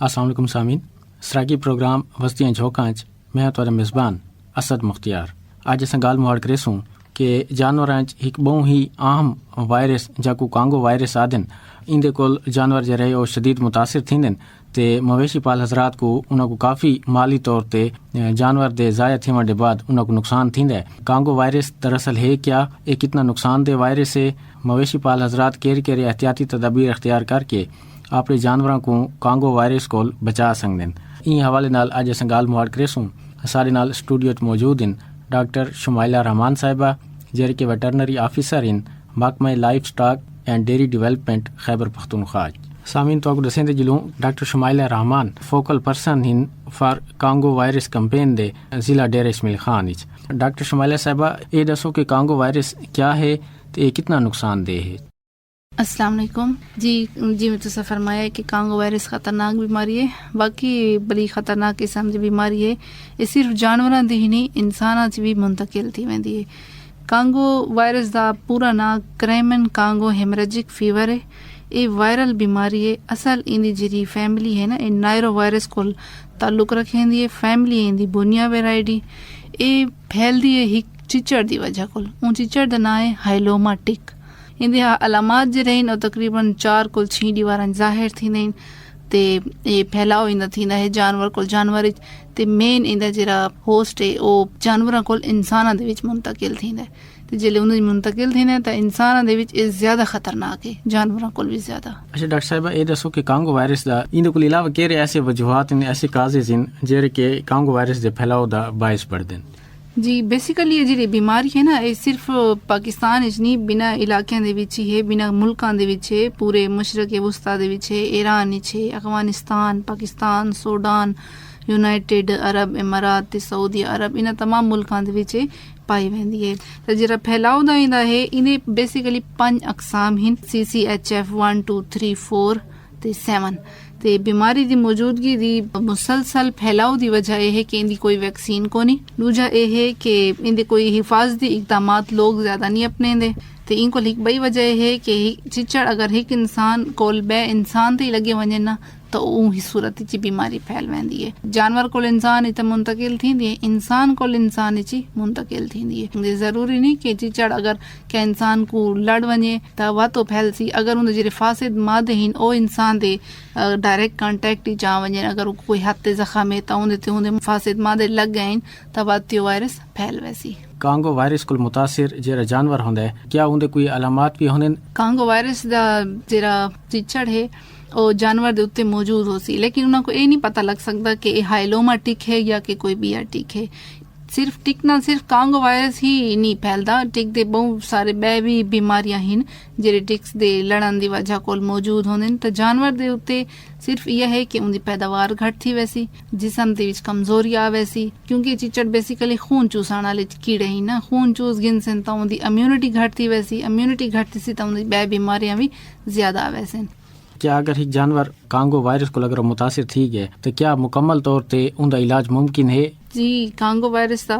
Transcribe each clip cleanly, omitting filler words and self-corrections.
अस्सलाम वालेकुम सामीन, सराकी प्रोग्राम वस्तियां झोंकांच मैं तुहाडा मेज़बान असद मुख्तियार। अज असां गाल मुहाड़ करेसूं कि जानवरां च एक बहुत ही आम वायरस जाकू कांगो वायरस आदन, इंदे कोल जानवर जो रहे शदीद मुतासिर थींदन ते मवेशी पाल हजरात को उन्होंने काफ़ी माली तौर पर जानवर दे ज़ाया थीवन के बाद उन्होंने नुकसान थींदा है। कांगो वायरस दरअसल है क्या, ये कितना नुकसानदेह वायरस है? मवेशी पाल हजरात केरे एहतियाती तदाबीर अख्तियार करके अपने जानवरों को कांगो वायरस को बचा सकते हैं। इन हवाले नाल अज असां गाल मुहाड़ करेसूं। सारे नाल स्टूडियो मौजूद हैं डॉक्टर शुमाइला रहमान साहिबा जेरे के वेटरनरी ऑफिसर इन महकमा life stock and dairy development Khyber Pakhtunkhwa. सामीन तो दसेंदे जिलों doctor Shumaila Rehman focal person in for Congo virus campaign दे जिला डेर इस्माइल खान। डॉक्टर शुमाइला साहिबा ये दसो कि कांगो वायरस क्या है तो ये कितना नुकसानदेह है? अस्सलाम वालेकुम जी मैं तो फरमाया कि कांगो वायरस ख़तरनाक बीमारी है, बाकी बड़ी ख़तरनाक किस्म की बीमारी है। ये सिर्फ जानवरों दी ही नहीं इंसानां च भी मुंतकिल थी वेंदी है। कांगो वायरस दा पूरा नाम क्राइमन कांगो हेमरेजिक फीवर है। ये वायरल बीमारी है। असल इंदी जी फैमिली है ना, ये नायरो वायरस को ताल्लुक रखेंदी है। फैमिली इंदी बोनिया वेराइटी ये फैलदी है हिक चिचड़ दी वजह को। उन चिचड़ दा नाम है हाइलोमा टिक। इंदे अलामात जो रहीन तकरीबन 4 कुल 6 दीवारां ज़ाहिर थींदा ते ये फैलाव इंदा थींदा है जानवर को जानवर ते मेन इंदा जरा होस्ट है वो जानवरां को इंसानां दे विच मुंतकिल थींदा है। ते जेल्ले उन्हें मुंतकिल थींदा ते इंसानां दे विच ज़्यादा खतरनाक है, जानवरां को भी ज़्यादा। अच्छा डॉक्टर साहिबा ये दसो कि कांगो वायरस दा इंदे कोल इलावा केरे ऐसे वजूहात इन ऐसे काजेज इन जेरे के कांगो वायरस दे फैलाव दा बायस बढ़दन? जी बेसिकली ये जी बीमारी है ना, ये सिर्फ पाकिस्तान इच नहीं बिना इलाकियां दे विच ही है, बिना मुल्कां दे विच है, पूरे मशरक वुस्ता दे विच है, ईरान इच है, Afghanistan, Pakistan, Sudan, United Arab इमारात ते सऊदी अरब इन तमाम मुल्कां दे विच पाई वेंदी है। तो जरा फैलाव दा इंदा है इन्हें बेसिकली 5 अकसाम हिन CCHF 1 2 3 4 ते 7 ते बीमारी दी मौजूदगी दी मुसलसल फैलाव दी वजह यह है कि इनकी कोई वैक्सीन को नहीं। दूजा यह है कि इनके कोई हिफाजती इकदामात लोग ज्यादा नहीं अपनेंदे। ते इनको एक बई वजह यह है कि चिचड़ अगर एक इंसान कोल बे इंसान ते लगे वने ना तो ही सूरत ची बीमारी फैल वेंदी है। जानवर को इंसान इत मुंतकिल थींदी है, इंसान को इंसान ची मुंतकिल थींदी है। जरूरी नहीं कि चिचड़ अगर के इंसान को लड़ वने त वा तो फैलसी। अगर उन जे फासिद मादे हिन ओ इंसान दे डायरेक्ट कांटेक्ट जा वने, अगर कोई हथ ते जख्म है त उन फासिद मादे लग गए त वा त्यो वायरस फैल वैसी। कांगो वायरस को मुतासिर जेरा जानवर होंदा है क्या उनके कोई अलामात भी होंदे? कांगो वायरस दा जेरा चिचड़ है और जानवर दे उत्ते मौजूद हो सी, लेकिन उन्हें को ये नहीं पता लग सकता कि ये हाइलोमा टिक है या कि कोई बिया टिक है। सिर्फ टिक ना सिर्फ कांगो वायरस ही नहीं फैलता, टिक दे बहुत सारे बे भी बीमारियां हिन जेरे टिक्स दे लड़न दी वजह कोल मौजूद होंदे। तो जानवर दे उत्ते सिर्फ यह है कि उनकी पैदावार घट थी वैसी, जिसम दे विच कमजोरी आ वैसी, क्योंकि चिचड़ बेसिकली खून चूसण वाले कीड़े ही ना, खून चूस गिनसन तो उनकी इम्यूनिटी घट थी वैसी, इम्यूनिटी घट थी तो उनकी बे बीमारियां भी ज्यादा आ वैसे। क्या अगर एक जानवर कांगो वायरस को अगर मुतासिर थी गए तो क्या मुकम्मल तौर पे उनका इलाज मुमकिन है? जी कांगो वायरस का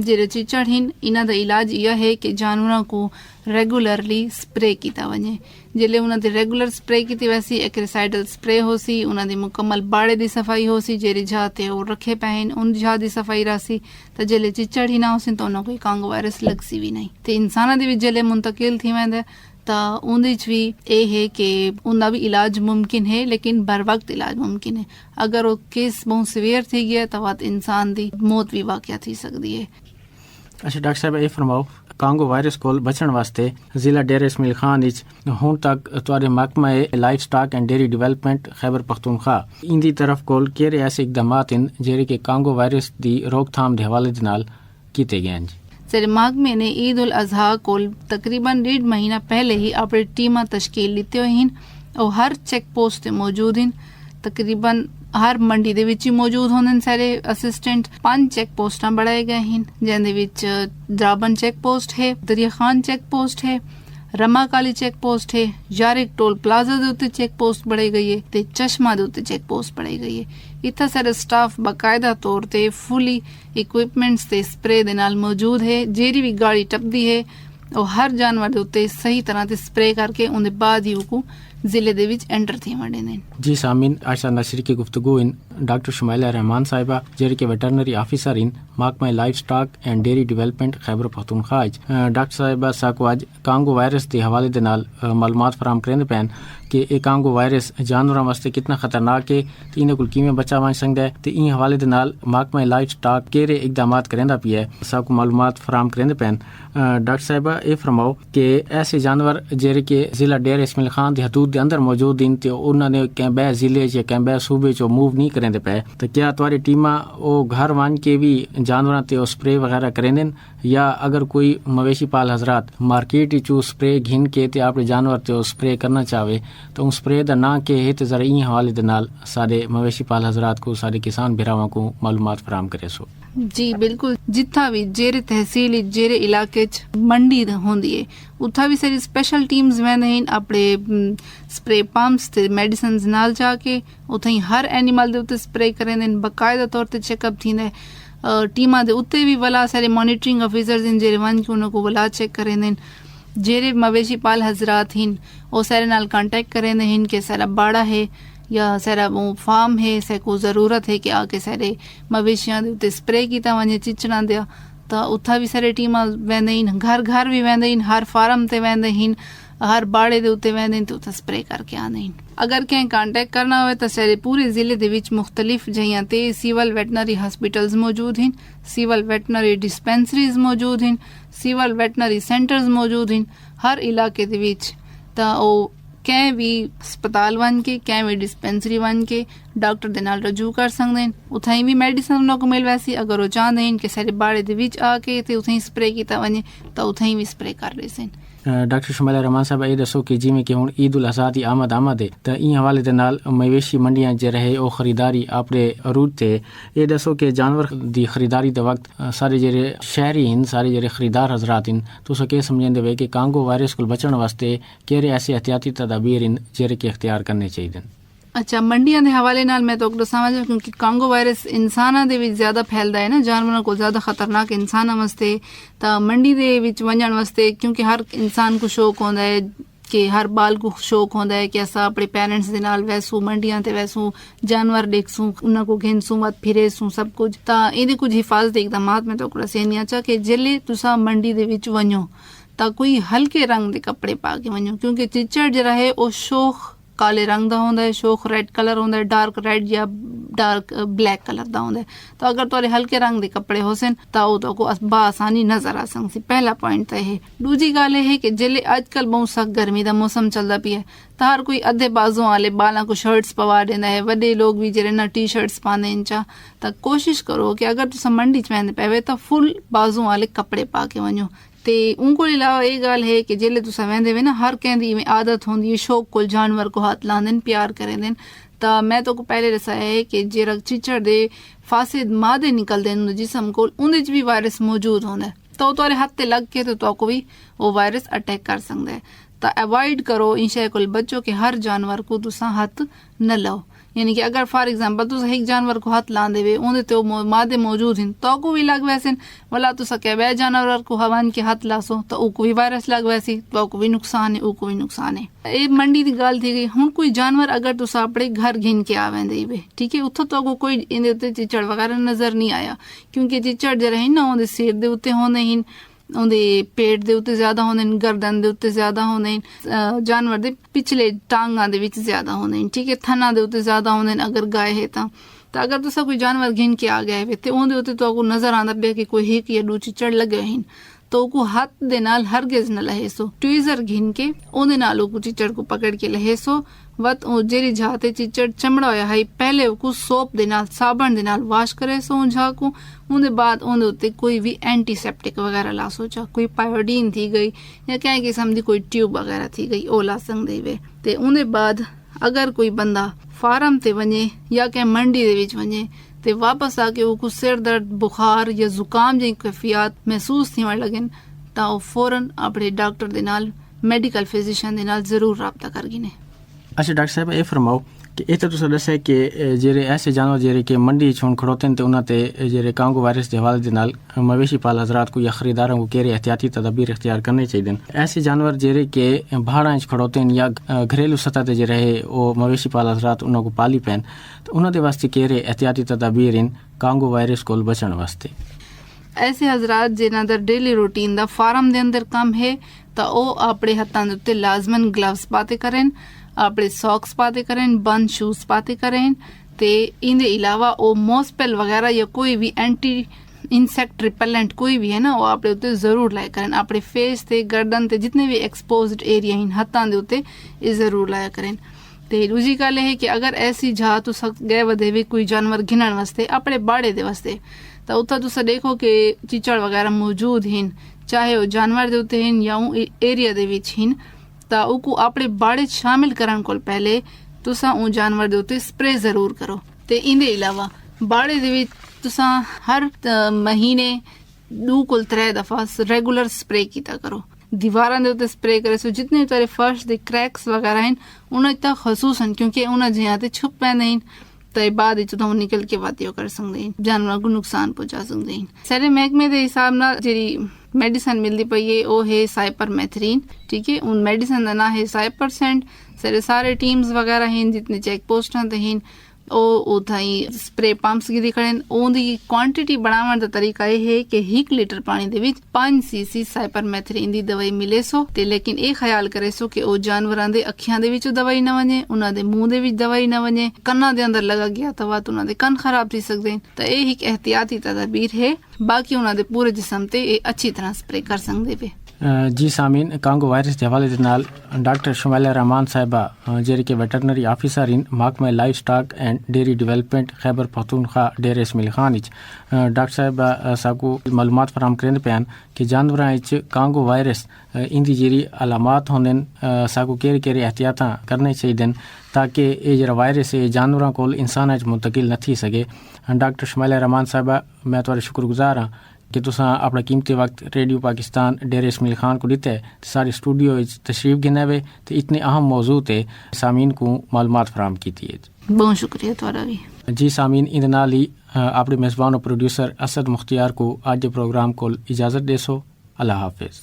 जेरे चिचड़ हिन इना दा इलाज यह है कि जानवरों को रेगुलरली स्प्रे किया वने। जिले उन्हें रेगुलर स्प्रे की वैसी एक्रेसाइडल स्प्रे हो सी, उन्हें मुकम्मल बाड़े की सफाई हो सी, जेरी जाते और रखे पैन उन जा की सफाई रसी तो जिले चिचड़ ही ना हो सी तो उन्हें कोई कांगो वायरस लग सी भी नहीं। तो इंसाना दे विच जिले मुंतकिल थी वेंदे तो उन्हें भी ये है कि उनका भी इलाज मुमकिन है, लेकिन बर वक्त इलाज मुमकिन है। अगर वो केस बहुत सीवियर थी गया तो वह इंसान की मौत भी वाक़या थी सकती है। अच्छा डॉक्टर साहब ये फरमाओ कांगो वायरस को बचण वास्ते जिला डेर इस्माइल खान विच हुण तक तुहाडे महकमा life stock and dairy development Khyber Pakhtunkhwa इंदी तरफ कोल केरे ऐसे इकदामात इन जेरे के कांगो वायरस दी रोकथाम दे हवाले दे नाल कीते गए हैं? सर महकमे ने ईद उल अजहा को तकरीबन 1.5 महीना पहले ही अपनी टीम तश्कील लीते हुए हैं और हर चेक पोस्ट मौजूद हैं। तकरीबन हर मंडी दे विच मौजूद होंदे सारे असिस्टेंट। 5 चेक पोस्टां बढ़ाए गए हैं जिंदे विच द्राबन चेक पोस्ट है, दरिया खान चेक पोस्ट है, रमा काली चेक पोस्ट है, यारिक टोल प्लाजा दे उत्ते चेक पोस्ट बढ़ाई गई है ते चश्मा दे उत्ते चेक पोस्ट बढ़ाई गई है। इतना सारा स्टाफ बाकायदा तौर ते फुली इक्विपमेंट्स ते स्प्रे दे नाल मौजूद है। जेरी भी गाड़ी टपदी है और हर जानवर दे उत्ते सही तरह ते स्प्रे करके उनके बाद ही उनको ਜ਼ਿਲ੍ਹੇ ਦੇ ਵਿੱਚ ਐਂਟਰ ਥੀ ਵੰਡੇ ਨੇ। जी सामीन आशा नसरी की गुफ्तगू इन डॉक्टर शुमाइला रहमान साहिबा जेर के वेटरनरी ऑफिसर इन महकमा life stock and dairy development Khyber Pakhtunkhwa doctor साहिबा साको अज कांगो वायरस के हवाले दे नाल मालूमात फराहम करन पैन कि ये कांगो वायरस जानवरों वास्ते कितना खतरनाक है ते इन्हें कुल किवें बचा बन सकदा है ते इन हवाले दे नाल महकमा लाइफ स्टॉक केरे इकदामात करंदा पिया साको मालूमात फराहम करन पैन। डॉक्टर साहिबा ये फरमाओ कि ऐसे जानवर जेरे के जिला डेर इस्माइल खान दी हदूद दे अंदर मौजूद इन ते उन्होंने कैंबे जिले च कैंबे सूबे चो मूव नहीं करेंदे पे तो क्या तुम्हारी टीमा ओ घर वन के भी जानवरां ते स्प्रे वगैरह करेंदे या अगर कोई मवेशी पाल हजरात मार्केट चो स्प्रे घिन के ते अपने जानवर ते स्प्रे करना चाहे तो उस स्प्रे दा ना के है ते जरा ई हवाले दे नाल सारे मवेशी पाल हजरात को सारे किसान भिरावां को मालूमात फराहम करे सो। जी बिल्कुल, जिथा भी जेरे तहसील जेरे इलाके च मंडी होंदी है उत्था भी सारी स्पेशल टीम्स वेंदे हैं अपने स्प्रे पंप्स ते मेडिसिन्स नाल जाके उत्थे हर एनिमल दे उत्ते स्प्रे करेंदे बाकायदा तौर ते चेकअप थींदा है। टीमा दे उत्ते भी वला सारे मॉनिटरिंग ऑफिसर्स इन जेरे वन के उनको वला चेक करेंदे जेरे मवेशी पाल हजरात हिन ओ सारे नाल कांटेक्ट करेंदे हिन के सारा बाड़ा है या सारा वो फार्म है से को ज़रूरत है कि आके सारे मवेशियां दे उत्ते स्प्रे कीता वने चिचना दिया तो उत्था भी सारे टीमा वेंदे इन घर घर भी वेंदे इन हर फार्म ते वेंदे इन हर बाड़े दे उत्ते वेंदे इन तो उत्थे स्प्रे करके आंदे इन। अगर कहीं कांटेक्ट करना हो तो सारे पूरे जिले दे विच मुख्तलिफ जहियां ते सिविल वेटनरी हॉस्पिटल्स मौजूद हैं, सिविल वेटनरी डिस्पेंसरीज मौजूद हैं, सिविल वेटनरी सेंटर्स मौजूद हैं हर इलाके दे विच तो ओ कैं भी अस्पताल वन के कैं भी डिस्पेंसरी वन के डॉक्टर दे नाल रजू कर सकदे हैं उत्थाई भी मेडिसिन उन्हां को मिल वैसी अगर वो चाहते हैं कि सारे बाड़े दे विच आके ते उत्थाई स्प्रे कीता वने तो उत्थाई भी स्प्रे कर रहे सन। डॉक्टर शुमाइला रहमान साहब ये दसो कि जिमें कि हुण ईद उल अज़हा दी आमद है तो ई हवाले दे नाल मवेशी मंडियां च रहे ओ खरीदारी अपने रूट ते ये दसो कि जानवर दी खरीदारी दे वक्त सारे जेरे शहरी हैं सारे जेरे खरीदार हजरात हैं तुस के समझेंदे वे कि कांगो वायरस को बचण वास्ते केरे ऐसे एहतियाती तदाबीर हैं जेरे के इख्तियार करने चाहिए। अच्छा, मंडियां दे हवाले नाल मैं तो समझ क्योंकि कांगो वायरस इंसानां दे विच ज़्यादा फैलदा है ना जानवरां को ज़्यादा खतरनाक इंसानां वास्ते तां मंडी दे विच वञण वास्ते क्योंकि हर इंसान को शौक होंदा है कि हर बाल को शौक होंदा है कि असां अपने पेरेंट्स दे नाल वैसू मंडियां ते वैसू जानवर देखसूं उन्हां को घेनसूं वत फिरेसूं सब कुछ तां इहदे कुछ हिफाजती इकदामात मैं तो दस्सनी चा कि जेल्ले तुसां मंडी दे विच वञो तां कोई हल्के रंग दे कपड़े पा के वञो क्योंकि चिच्चड़ जिहड़ा है ओ शौक काले रंग दा होंदा है, शौक रेड कलर होंदा है, डार्क रेड या डार्क ब्लैक कलर दा होंदा है तो अगर तुहाडे हल्के रंग दे कपड़े होसन तां ओह तो को आसानी नजर आ सकसी। पहला पॉइंट तो है। दूजी गल है कि जेल्ले अजकल बहुत सख्त गर्मी दा मौसम चलदा पिया तो हर कोई अद्धे बाजू वाले बालां को शर्ट्स पवा देंदा है, वड्डे लोग भी जेरे ना टी शर्ट्स पांदे इन चा तो कोशिश करो कि अगर तुसां मंडी च वेंदे पवे तो फुल बाजू वाले कपड़े पा के वञो। ते उनको अलावा ये गल है कि जेल्ले तुसां वेंदे वे ना हर कंहिंदी आदत होंदी है शौक कोल जानवर को हाथ लांदे प्यार करेंदे तो मैं तो को पहले दसाया है कि जेरा चिचड़ दे फासिद मादे निकलदे न जिस्म कोल उंदे च भी वायरस मौजूद होंदा है तो तुहाडे हथ ते लग के तो को भी वो वायरस अटैक कर सकदा है तो अवॉइड करो इन शय कोल बचो कि हर जानवर को तुसां हथ न लाओ। यानी कि अगर फॉर एग्जांपल तुसां एक जानवर को हाथ लांदे वे उंदे ते मादे मौजूद हैं तो को भी लग वैसे वला तुसां के बै जानवर को हवन के हाथ लासो तो उको भी वायरस लग वैसी तो को भी नुकसान है उको भी नुकसान है। ये मंडी दी गल थी गई। हुण कोई जानवर अगर तुसां अपने घर घिन के आवेंदे वे ठीक है उत्थों तो कोई इंदे उत्ते चिचड़ वगैरह नजर नहीं आया क्योंकि चिचड़ जे रहे ना उंदे सिर दे उत्ते होंदे हैं उंदे पेट दे उत्ते ज्यादा होंदे न गर्दन दे उत्ते ज्यादा होंदे न जानवर दे पिछले टांगां दे विच ज्यादा होंदे न ठीक है थना दे उत्ते ज्यादा होंदे न अगर गाय है तो अगर तुसा कोई जानवर घिन के आ गया है ते उंदे उत्ते तो को नजर आंदा पे कि कोई एक या दो चिचड़ लगे हैं तो को हाथ दे नाल हरगिज न लहेसो ट्वीजर घिन के उंदे नाल को चिचड़ को पकड़ के लहेसो वत जेरी जाते चिचड़ चमड़ा होया है पहले को सोप दे नाल साबन दे नाल वॉश करे सो झा को उनके बाद उनके उत्ते कोई भी एंटीसेप्टिक वगैरह ला सोचा कोई पायोडीन थी गई या क्या किस्म दी कोई ट्यूब वगैरह थी गई ओ ला सकदे वे ते उनके बाद अगर कोई बंदा फार्म ते वने या क्या मंडी दे विच वने ते वापस आके वो सिर दर्द बुखार या जुकाम जी कैफियत महसूस थी लगे तो फौरन अपने डॉक्टर दे नाल मेडिकल फिजिशियन दे नाल जरूर राबता कर गिने। अच्छा डॉक्टर साहब ये फरमाओ ਕਿ ਇਹ ਤਾਂ ਤੁਸੀਂ ਦੱਸਿਆ ਕਿ ਜਿਹੜੇ ਐਸੇ ਜਾਨਵਰ ਜਿਹੜੇ ਕਿ ਮੰਡੀ 'ਚ ਹੁਣ ਖੜੋਤੇ ਨੇ ਤੇ ਉਹਨਾਂ ਤੇ ਜਿਹੜੇ ਕਾਂਗੋ ਵਾਇਰਸ ਦੇ ਹਵਾਲੇ ਦੇ ਨਾਲ ਮਵੇਸ਼ੀ ਪਾਲ ਹਜ਼ਰਾਤ को या खरीदारों को किहड़े एहतियाती तदाबीर इख्तियार करने चाहिए। ऐसे जानवर ਜਿਹੜੇ ਕਿ ਬਾਹਰਾਂ 'ਚ ਖੜੋਤੇ ਨੇ ਜਾਂ ਘਰੇਲੂ ਸਤਹ ਤੇ ਜਿਹੜੇ ਉਹ ਮਵੇਸ਼ੀ ਪਾਲ ਹਜ਼ਰਾਤ ਉਹਨਾਂ को ਪਾਲੀ ਪੈਣ ਤੇ ਉਹਨਾਂ ਦੇ ਵਾਸਤੇ ਕਿਹੜੇ एहतियाती तदाबीर ਹਨ ਕਾਂਗੋ ਵਾਇਰਸ ਕੋਲ ਬਚਣ ਵਾਸਤੇ। ਐਸੇ ਹਜ਼ਰਾਤ ਜਿਨ੍ਹਾਂ ਦਾ ਡੇਲੀ ਰੂਟੀਨ ਦਾ ਫਾਰਮ ਦੇ ਅੰਦਰ ਕੰਮ ਹੈ ਤਾਂ ਉਹ ਆਪਣੇ ਹੱਥਾਂ ਦੇ ਉੱਤੇ ਲਾਜ਼ਮਨ ਗਲਵਸ ਪਾਤੇ ਕਰਨ, ਆਪਣੇ ਸੌਕਸ ਪਾਤੇ ਕਰਨ, ਬੰਦ ਸ਼ੂਜ਼ ਪਾਤੇ ਕਰਨ ਤੇ ਇਹਦੇ ਇਲਾਵਾ ਉਹ ਮੋਸਪੈਲ ਵਗੈਰਾ ਜਾਂ ਕੋਈ ਵੀ ਐਂਟੀ इंसेक्ट रिपेलेंट कोई भी है ना वो अपने उत्ते जरूर लाया करें। अपने फेस ते गर्दन ते जितने भी एक्सपोज्ड एरिया हैं हत्थां दे उत्ते ये जरूर लाया करें। ते दूजी गल है कि अगर ऐसी जगह तुस गए वधे भी कोई जानवर घिनण वास्ते अपने बाड़े दे वास्ते तो उत्थे तुस देखो कि चिचड़ वगैरह मौजूद हैं चाहे वो जानवर दे उत्ते हैं या एरिया दे विच हैं तो उको अपने बाड़े शामिल करन कोल पहले तुसा उन जानवर दे उत्ते स्प्रे जरूर करो। ते इनदे अलावा बाड़े दे विच तुसा हर महीने 2 कोल 3 दफा रेगुलर स्प्रे कीता करो। दीवारां दे उत्ते स्प्रे करे सो जितने तारे फर्श दे क्रैक्स वगैरह हैं उन्हें तक खसूसन क्योंकि उन्हें जिहां ते छुप पैंदे हैं तो बाद विच तुहां निकल के वातियो कर सकदे हैं जानवरां को नुकसान पहुंचा सकदे हैं। सारे महकमे दे हिसाब नाल जेहड़ी मेडिसिन मिलदी पई है वो है साइपरमेथ्रिन। ठीक है उन मेडिसिन दा नाम है 100%। सारे टीम्स वगैरह हैं जितने चेक पोस्टां ते हैं उथाई स्प्रे पंप्स की दिखड़े उनकी क्वांटिटी बढ़ावन दा तरीका यह है कि 1 लीटर पानी दे विच 5 cc साइपरमेथ्रिन दी दवाई मिले सो ते लेकिन ये ख्याल करे सो कि ओ जानवरां दे अखियां दे विच दवाई ना वने उन्हां दे मुंह दे विच दवाई ना वने कन्नां दे अंदर लगा गया तो बात उन्हां दे कन खराब थी सकदे तो ये एक एहतियाती तदाबीर है। बाकी उन्हां दे पूरे जिस्म ते अच्छी तरह स्प्रे कर सकदे पे। जी सामीन कांगो वायरस के हवाले दे नाल डॉक्टर शुमाइला रहमान साहिबा जेहड़ी कि वेटरनरी ऑफिसर इन महकमा life stock and dairy development Khyber Pakhtunkhwa डेरे इसमाइल खान डॉक्टर साहिबा साकू मालूमात फराहम करेंदे पैन कि जानवरां विच कांगो वायरस इंदी जेहड़ी अलामात होंदे साकू केहड़े केहड़े एहतियातां करने चाहिए ताकि ये जो वायरस है जानवरों को इंसान मुंतकिल न थी सके। डॉक्टर शुमाइला रहमान साहिबा मैं तुहाडा शुक्रगुजार हाँ कि तुसां अपना कीमती वक्त रेडियो पाकिस्तान डेरे इसमाइल खान को दिता है सारे स्टूडियो तशरीफ गिना वे तो इतने अहम मौजू ते सामीन को मालूमात फराहम की है। बहुत शुक्रिया तुहाडा भी। जी सामीन इन नाल ही अपने मेज़बान और प्रोड्यूसर असद मुख्तियार को आज के प्रोग्राम को इजाज़त देसो। अल्लाह हाफिज़।